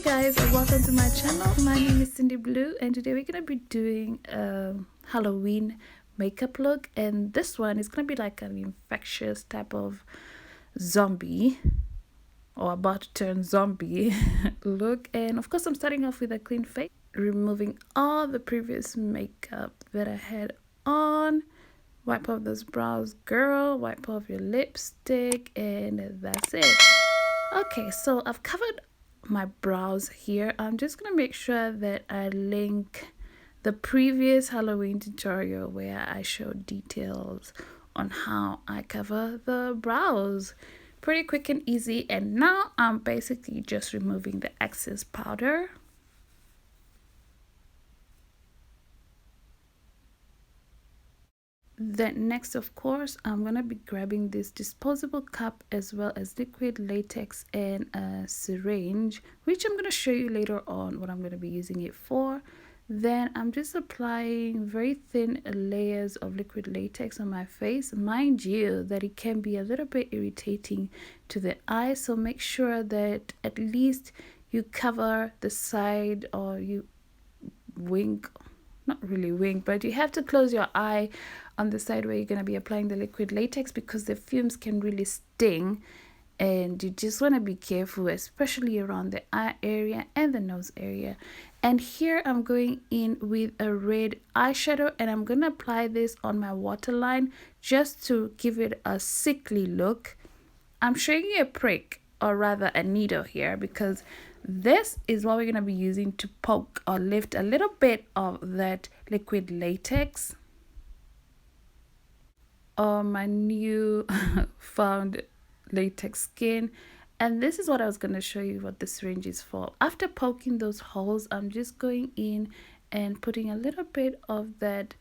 Guys, and welcome to my channel. My name is Cindy Blue, and today we're gonna be doing a Halloween makeup look, and this one is gonna be like an infectious type of zombie or about to turn zombie look. And of course I'm starting off with a clean face, removing all the previous makeup that I had on. Wipe off those brows, girl. Wipe off your lipstick, and that's it. Okay, so I've covered my brows here. I'm just gonna make sure that I link the previous Halloween tutorial where I showed details on how I cover the brows. Pretty quick and easy. And now I'm basically just removing the excess powder. Then next, of course, I'm gonna be grabbing this disposable cup as well as liquid latex and a syringe, which I'm gonna show you later on what I'm gonna be using it for. Then I'm just applying very thin layers of liquid latex on my face. Mind you that it can be a little bit irritating to the eye, so make sure that at least you cover the side, or you wink, not really wink, but you have to close your eye on the side where you're going to be applying the liquid latex, because the fumes can really sting, and you just want to be careful, especially around the eye area and the nose area. And here I'm going in with a red eyeshadow, and I'm going to apply this on my waterline just to give it a sickly look. I'm showing you a prick, or rather a needle here, because this is what we're going to be using to poke or lift a little bit of that liquid latex on my new found latex skin. And this is what I was going to show you what the syringe is for. After poking those holes, I'm just going in and putting a little bit of that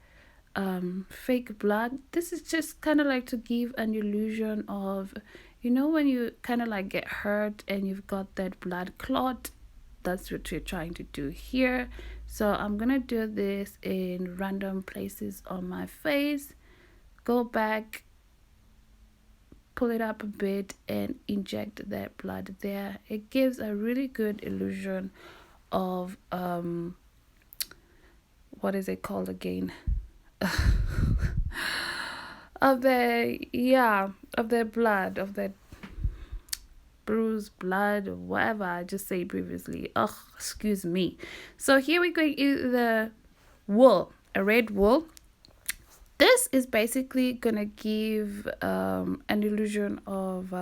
fake blood. This is just kind of like to give an illusion of, you know, when you kind of like get hurt and you've got that blood clot. That's what we're trying to do here. So I'm gonna do this in random places on my face. Go back, pull it up a bit, and inject that blood there. It gives a really good illusion of what is it called again? of the blood, of that bruised blood, or whatever I just said previously. Excuse me. So here we're going in the wool, a red wool. This is basically gonna give an illusion of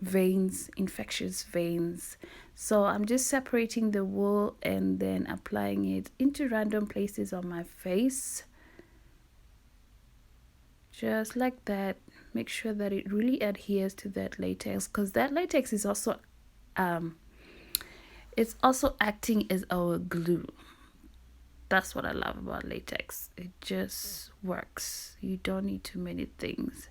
veins, infectious veins. So I'm just separating the wool and then applying it into random places on my face, just like that. Make sure that it really adheres to that latex, because that latex is also it's also acting as our glue. That's what I love about latex. It just works. You don't need too many things.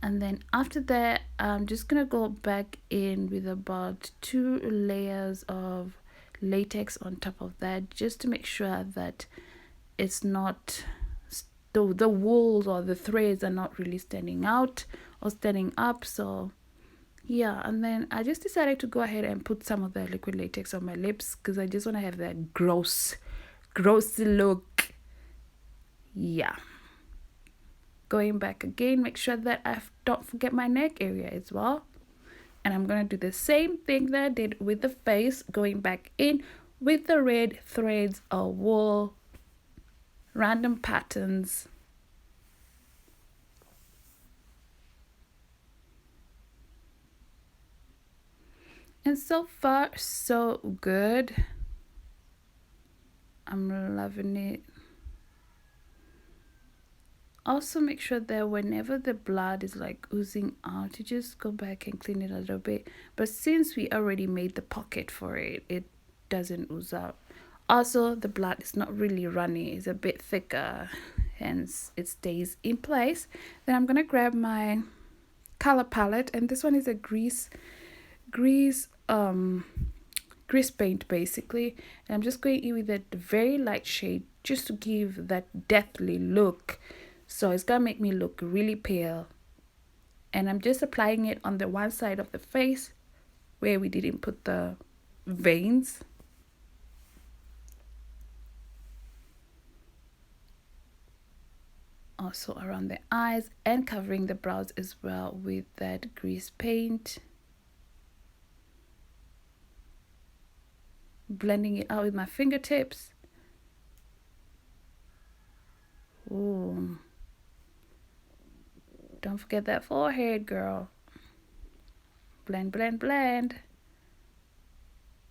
And then after that, I'm just gonna go back in with about 2 layers of latex on top of that, just to make sure that it's not the wools or the threads are not really standing out or standing up. So yeah, and then I just decided to go ahead and put some of the liquid latex on my lips, because I just want to have that gross look. Yeah, going back again, make sure that I don't forget my neck area as well. And I'm gonna do the same thing that I did with the face, going back in with the red threads of wool, random patterns. And so far so good. I'm loving it. Also make sure that whenever the blood is like oozing out, you just go back and clean it a little bit. But since we already made the pocket for it, it doesn't ooze out. Also, the blood is not really runny, it's a bit thicker, hence it stays in place. Then I'm gonna grab my color palette, and this one is a grease paint basically, and I'm just going in with a very light shade just to give that deathly look. So it's gonna make me look really pale, and I'm just applying it on the one side of the face where we didn't put the veins. Also around the eyes, and covering the brows as well with that grease paint. Blending it out with my fingertips. Ooh. Don't forget that forehead, girl. Blend, blend, blend.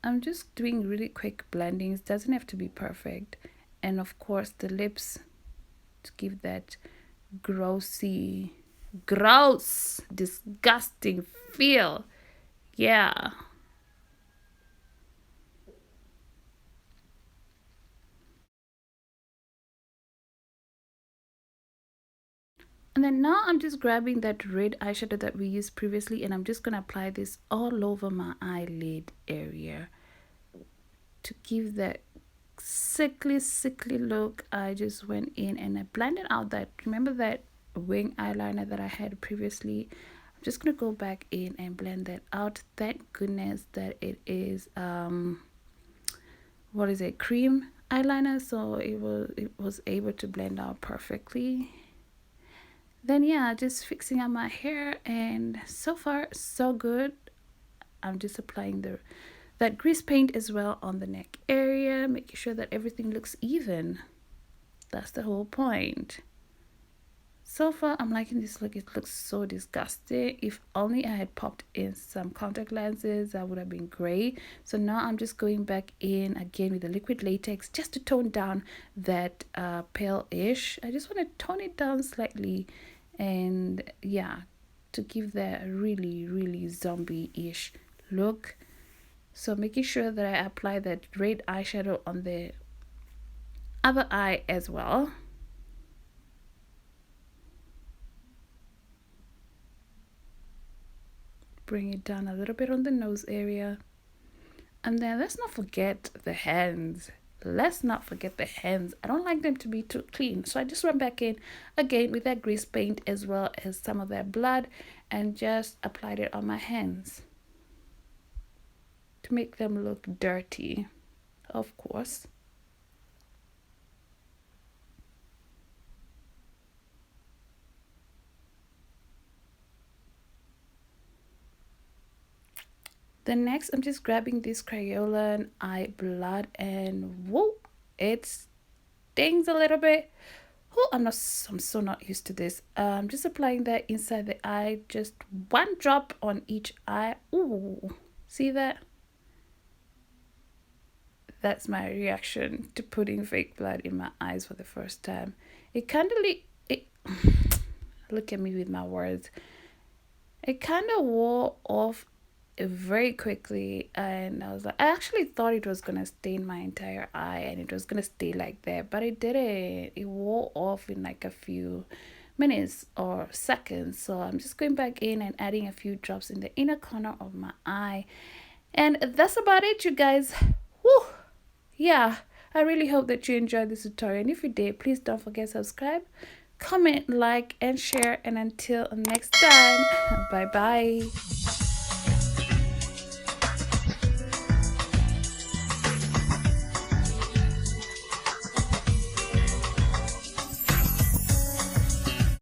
I'm just doing really quick blendings. Doesn't have to be perfect. And of course the lips to give that gross, disgusting feel. Yeah. And then now I'm just grabbing that red eyeshadow that we used previously, and I'm just going to apply this all over my eyelid area to give that sickly look. I just went in and I blended out that, remember that wing eyeliner that I had previously? I'm just going to go back in and blend that out. Thank goodness that it is what is it, cream eyeliner, so it was able to blend out perfectly. Then yeah, just fixing up my hair, and so far so good. I'm just applying that grease paint as well on the neck area, making sure that everything looks even. That's the whole point. So far I'm liking this look. It looks so disgusting. If only I had popped in some contact lenses, that would have been great. So now I'm just going back in again with the liquid latex just to tone down that pale-ish. I just want to tone it down slightly, and yeah, to give that really zombie-ish look. So making sure that I apply that red eyeshadow on the other eye as well. Bring it down a little bit on the nose area. And then let's not forget the hands. Let's not forget the hands. I don't like them to be too clean, so I just went back in again with that grease paint as well as some of that blood, and just applied it on my hands to make them look dirty, of course. Then next I'm just grabbing this Crayola eye blood, and whoa, it stings a little bit. Oh, I'm so not used to this. I'm just applying that inside the eye, just one drop on each eye. Ooh, see that? That's my reaction to putting fake blood in my eyes for the first time. It kind of look at me with my words. It kind of wore off very quickly, and I was like, I actually thought it was gonna stain my entire eye and it was gonna stay like that, but it didn't. It wore off in like a few minutes or seconds. So I'm just going back in and adding a few drops in the inner corner of my eye, and that's about it, you guys. Whew. Yeah, I really hope that you enjoyed this tutorial, and if you did, please don't forget to subscribe, comment, like, and share. And until next time, bye bye.